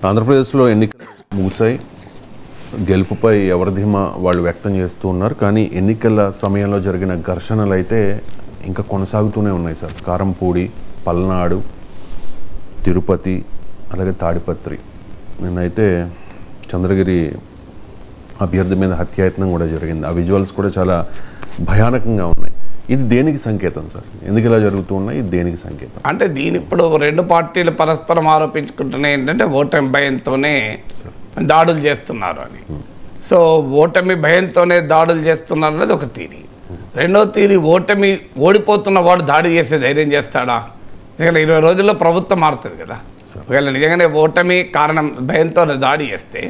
ఆంధ్రప్రదేశ్లో ఎన్నికలు ముగిశాయి. గెలుపుపై ఎవరి ధీమా వాళ్ళు వ్యక్తం చేస్తూ ఉన్నారు. కానీ ఎన్నికల సమయంలో జరిగిన ఘర్షణలు అయితే ఇంకా కొనసాగుతూనే ఉన్నాయి సార్. కారంపూడి, పల్నాడు, తిరుపతి, అలాగే తాడిపత్రి. నిన్నైతే చంద్రగిరి అభ్యర్థి మీద హత్యాయత్నం కూడా జరిగింది. ఆ విజువల్స్ కూడా చాలా భయానకంగా ఉన్నాయి. ఇది దేనికి సంకేతం సార్? ఎందుకు ఇలా జరుగుతూ ఉన్నాయి? ఇది దేనికి సంకేతం? అంటే దీని ఇప్పుడు రెండు పార్టీలు పరస్పరం ఆరోపించుకుంటున్నాయి ఏంటంటే ఓటమి భయంతోనే దాడులు చేస్తున్నారు అని. సో ఓటమి భయంతోనే దాడులు చేస్తున్నారు అనేది ఒక థీరీ. రెండో థీరీ, ఓడిపోతున్న వాడు దాడి చేసే ధైర్యం చేస్తాడా? ఎందుకంటే 20 రోజుల్లో ప్రభుత్వం మారుతుంది కదా. ఒకవేళ నిజంగానే ఓటమి కారణం భయంతో దాడి చేస్తే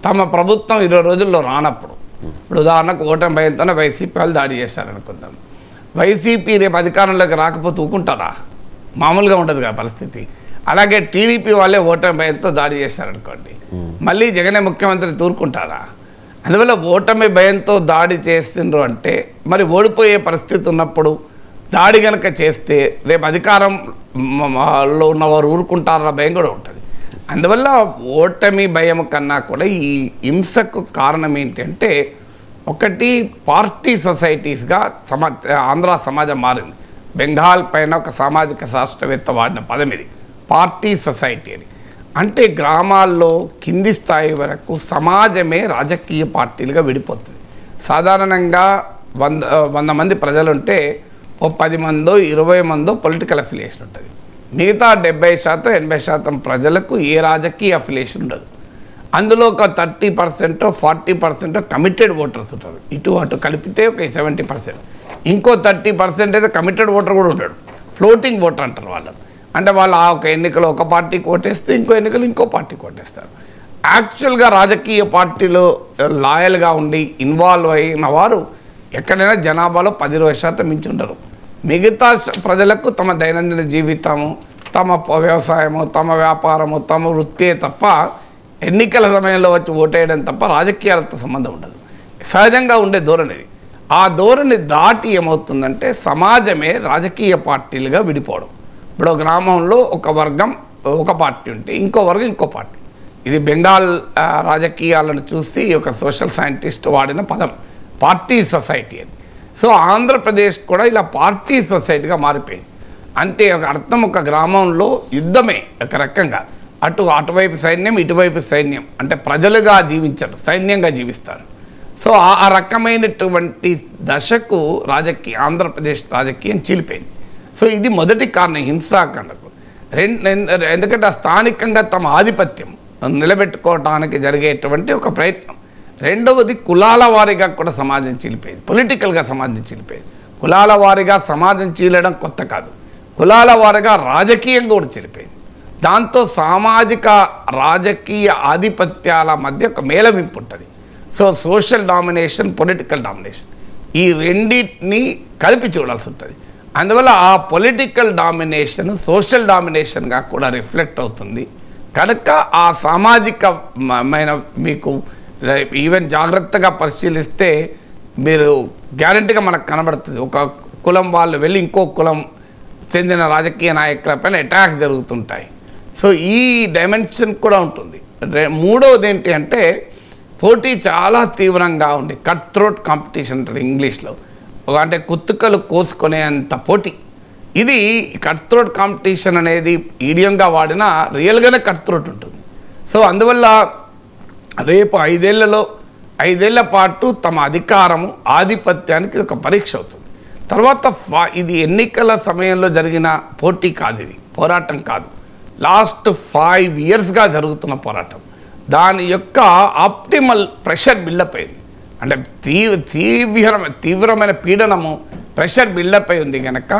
తమ ప్రభుత్వం 20 రోజుల్లో రానప్పుడు, ఇప్పుడు ఉదాహరణకు ఓటమి భయంతోనే వైసీపీ వాళ్ళు దాడి చేశారనుకుందాం. వైసీపీ రేపు అధికారంలోకి రాకపోతే ఊకుంటారా? మామూలుగా ఉండదు కదా పరిస్థితి. అలాగే టీడీపీ వాళ్ళే ఓటమి భయంతో దాడి చేశారనుకోండి, మళ్ళీ జగనే ముఖ్యమంత్రి తూరుకుంటారా? అందువల్ల ఓటమి భయంతో దాడి చేస్తుండ్రు అంటే మరి ఓడిపోయే పరిస్థితి ఉన్నప్పుడు దాడి కనుక చేస్తే రేపు అధికారంలో ఉన్నవారు ఊరుకుంటారన్న భయం కూడా ఉంటుంది. అందువల్ల ఓటమి భయం కన్నా కూడా ఈ హింసకు కారణం ఏంటంటే, ఒకటి పార్టీ సొసైటీస్గా ఆంధ్ర సమాజం మారింది. బెంగాల్ పైన ఒక సామాజిక శాస్త్రవేత్త వాడిన పదం ఇది, పార్టీ సొసైటీ అని. అంటే గ్రామాల్లో కింది స్థాయి వరకు సమాజమే రాజకీయ పార్టీలుగా విడిపోతుంది. సాధారణంగా 100 మంది ప్రజలుంటే ఓ 10 మందో 20 మందో పొలిటికల్ అఫిలియేషన్ ఉంటుంది. మిగతా 70% 80% ప్రజలకు ఏ రాజకీయ అఫిలియేషన్ ఉండదు. అందులో ఒక 30% 40% కమిటెడ్ ఓటర్స్ ఉంటారు. ఇటు అటు కలిపితే ఒక 70%. ఇంకో 30% అయితే కమిటెడ్ ఓటర్ కూడా ఉంటాడు, ఫ్లోటింగ్ ఓటర్ అంటారు వాళ్ళు. అంటే వాళ్ళు ఆ ఒక ఎన్నికలో ఒక పార్టీకి ఓటేస్తే ఇంకో ఎన్నికలు ఇంకో పార్టీకి ఓటేస్తారు. యాక్చువల్గా రాజకీయ పార్టీలో లాయల్గా ఉండి ఇన్వాల్వ్ అయిన వారు ఎక్కడైనా జనాభాలో 10-20% మించి ఉండరు. మిగతా ప్రజలకు తమ దైనందిన జీవితము, తమ వ్యవసాయము, తమ వ్యాపారము, తమ వృత్తే తప్ప ఎన్నికల సమయంలో వచ్చి ఓటేయడం తప్ప రాజకీయాలతో సంబంధం ఉండదు. సహజంగా ఉండే ధోరణి. ఆ ధోరణి దాటి ఏమవుతుందంటే సమాజమే రాజకీయ పార్టీలుగా విడిపోవడం. ఇప్పుడు గ్రామంలో ఒక వర్గం ఒక పార్టీ ఉంటే ఇంకో వర్గం ఇంకో పార్టీ. ఇది బెంగాల్ రాజకీయాలను చూసి ఒక సోషల్ సైంటిస్ట్ వాడిన పదం, పార్టీ సొసైటీ అని. సో ఆంధ్రప్రదేశ్ కూడా ఇలా పార్టీ సొసైటీగా మారిపోయింది. అంటే ఒక అర్థం, ఒక గ్రామంలో యుద్ధమే ఒక రకంగా. అటువైపు సైన్యం, ఇటువైపు సైన్యం. అంటే ప్రజలుగా జీవించరు, సైన్యంగా జీవిస్తారు. సో ఆ రకమైనటువంటి దశకు ఆంధ్రప్రదేశ్ రాజకీయం చీలిపోయింది. సో ఇది మొదటి కారణం హింసాకాండకు. ఎందుకంటే స్థానికంగా తమ ఆధిపత్యం నిలబెట్టుకోవడానికి జరిగేటువంటి ఒక ప్రయత్నం. రెండవది, కులాల వారీగా కూడా సమాజం చీలిపోయింది, పొలిటికల్గా సమాజం చీలిపోయింది. కులాల వారీగా సమాజం చీలడం కొత్త కాదు, కులాల వారీగా రాజకీయంగా కూడా చీలిపోయింది. దాంతో సామాజిక రాజకీయ ఆధిపత్యాల మధ్య ఒక మేళవింపు ఉంటుంది. So social domination, political domination, ఈ రెండింటినీ కలిపి చూడాల్సి ఉంటుంది. అందువల్ల ఆ పొలిటికల్ డామినేషన్ సోషల్ డామినేషన్గా కూడా రిఫ్లెక్ట్ అవుతుంది. కనుక ఆ సామాజికమైన మీకు ఈవెన్ జాగ్రత్తగా పరిశీలిస్తే మీరు గ్యారంటీగా మనకు కనబడుతుంది. ఒక కులం వాళ్ళు వెళ్ళి ఇంకో కులం చెందిన రాజకీయ నాయకులపైన అటాక్స్ జరుగుతుంటాయి. సో ఈ డైమెన్షన్ కూడా ఉంటుంది. మూడవది ఏంటి అంటే పోటీ చాలా తీవ్రంగా ఉంది. కట్ థ్రోట్ కాంపిటీషన్ అంటారు ఇంగ్లీష్లో. అంటే కుత్తుకలు కోసుకునేంత పోటీ. ఇది కట్ థ్రోట్ కాంపిటీషన్ అనేది ఈడియంగా వాడినా రియల్గానే కట్ థ్రోట్ ఉంటుంది. సో అందువల్ల రేపు 5 ఏళ్ల పాటు తమ అధికారము, ఆధిపత్యానికి ఒక పరీక్ష అవుతుంది. తర్వాత ఇది ఎన్నికల సమయంలో జరిగిన పోటీ కాదు, ఇది పోరాటం కాదు, లాస్ట్ 5 yearsగా జరుగుతున్న పోరాటం. దాని యొక్క ఆప్టిమల్ ప్రెషర్ బిల్డప్ అయింది. అంటే తీవ్రమైన పీడనము, ప్రెషర్ బిల్డప్ అయి ఉంది కనుక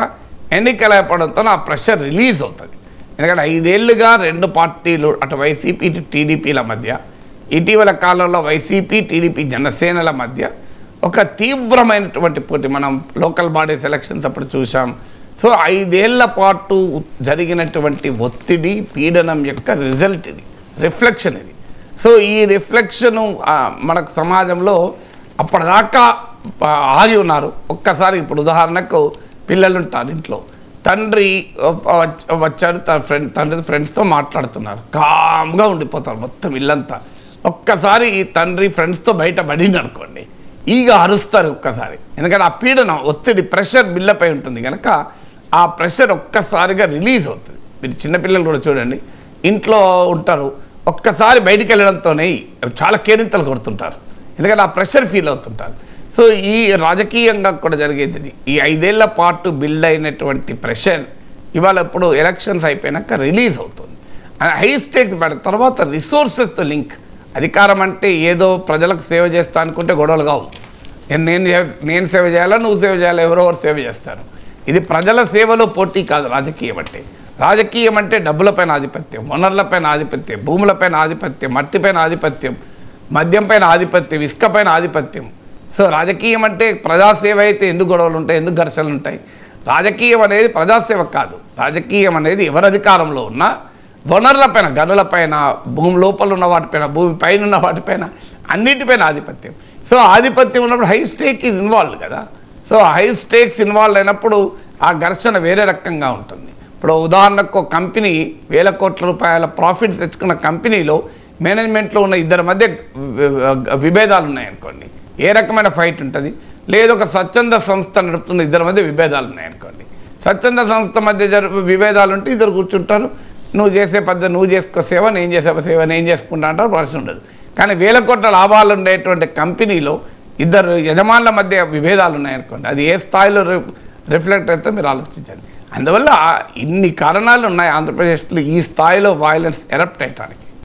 ఎన్నికలు అయిపోవడంతో ఆ ప్రెషర్ రిలీజ్ అవుతుంది. ఎందుకంటే 5 ఏళ్లుగా రెండు పార్టీలు, అటు వైసీపీ ఇటు టీడీపీల మధ్య, ఇటీవల కాలంలో వైసీపీ టీడీపీ జనసేనల మధ్య ఒక తీవ్రమైనటువంటి పోటీ మనం లోకల్ బాడీస్ ఎలక్షన్స్ అప్పుడు చూసాం. సో 5 ఏళ్ల పాటు జరిగినటువంటి ఒత్తిడి, పీడనం యొక్క రిజల్ట్ ఇది, రిఫ్లెక్షన్ ఇది. సో ఈ రిఫ్లెక్షను మనకు సమాజంలో అప్పటిదాకా ఆగి ఉన్నారు. ఒక్కసారి ఇప్పుడు ఉదాహరణకు పిల్లలు ఉంటారు ఇంట్లో, తండ్రి వచ్చాడు, తండ్రి ఫ్రెండ్స్తో మాట్లాడుతున్నారు, కామ్గా ఉండిపోతారు మొత్తం ఇల్లంతా. ఒక్కసారి ఈ తండ్రి ఫ్రెండ్స్తో బయట పడింది అనుకోండి, ఈగ అరుస్తారు ఒక్కసారి. ఎందుకంటే ఆ పీడనం, ఒత్తిడి, ప్రెషర్ బిల్లపై ఉంటుంది కనుక ఆ ప్రెషర్ ఒక్కసారిగా రిలీజ్ అవుతుంది. మీరు చిన్నపిల్లలు కూడా చూడండి, ఇంట్లో ఉంటారు, ఒక్కసారి బయటికి వెళ్ళడంతోనే చాలా కేరింతలు కొడుతుంటారు, ఎందుకంటే ఆ ప్రెషర్ ఫీల్ అవుతుంటారు. సో ఈ రాజకీయంగా కూడా జరిగేది ఈ 5 ఏళ్ల పాటు బిల్డ్ అయినటువంటి ప్రెషర్ ఇవాళ ఇప్పుడు ఎలక్షన్స్ అయిపోయినాక రిలీజ్ అవుతుంది. హై స్టేక్స్ పెడిన తర్వాత రిసోర్సెస్తో లింక్. అధికారం అంటే ఏదో ప్రజలకు సేవ చేస్తా అనుకుంటే గొడవలు కావు. నేను సేవ చేయాలా, నువ్వు సేవ చేయాలా, ఎవరెవరు సేవ చేస్తారు. ఇది ప్రజల సేవలో పోటీ కాదు రాజకీయం అంటే. రాజకీయం అంటే డబ్బులపైన ఆధిపత్యం, వనరులపైన ఆధిపత్యం, భూములపైన ఆధిపత్యం, మట్టిపైన ఆధిపత్యం, మద్యంపైన ఆధిపత్యం, ఇసుకపైన ఆధిపత్యం. సో రాజకీయం అంటే ప్రజాసేవ అయితే ఎందుకు గొడవలు ఉంటాయి, ఎందుకు ఘర్షణలు ఉంటాయి? రాజకీయం అనేది ప్రజాసేవ కాదు. రాజకీయం అనేది ఎవరి అధికారంలో ఉన్నా వనరులపైన, గనులపైన, భూమి లోపల ఉన్న వాటిపైన, భూమి పైన ఉన్న వాటిపైన, అన్నిటిపైన ఆధిపత్యం. సో ఆధిపత్యం ఉన్నప్పుడు హై స్టేక్ ఈజ్ ఇన్వాల్వ్ కదా. సో హై స్టేక్స్ ఇన్వాల్వ్ అయినప్పుడు ఆ ఘర్షణ వేరే రకంగా ఉంటుంది. ఇప్పుడు ఉదాహరణకు కంపెనీ 1000 కోట్ల రూపాయల ప్రాఫిట్ తెచ్చుకున్న కంపెనీలో మేనేజ్మెంట్లో ఉన్న ఇద్దరి మధ్య విభేదాలు ఉన్నాయనుకోండి, ఏ రకమైన ఫైట్ ఉంటుంది? లేదు ఒక స్వచ్ఛంద సంస్థ నడుపుతున్న ఇద్దరి మధ్య విభేదాలు ఉన్నాయనుకోండి, స్వచ్ఛంద సంస్థ మధ్య విభేదాలు ఉంటే ఇద్దరు కూర్చుంటారు, నువ్వు చేసే పద్ధతి నువ్వు చేసుకో సేవ, నేను చేసే సేవ నేను చేసుకుంటా అంటారు, ప్రశ్న ఉండదు. కానీ 1000 కోట్ల లాభాలు ఉండేటువంటి కంపెనీలో ఇద్దరు యజమానుల మధ్య విభేదాలు ఉన్నాయనుకోండి, అది ఏ స్థాయిలో రిఫ్లెక్ట్ అయితే మీరు ఆలోచించండి. అందువల్ల ఇన్ని కారణాలు ఉన్నాయి ఆంధ్రప్రదేశ్లో ఈ స్థాయిలో వైలెన్స్ ఎరప్ట్ అయ్యడానికి.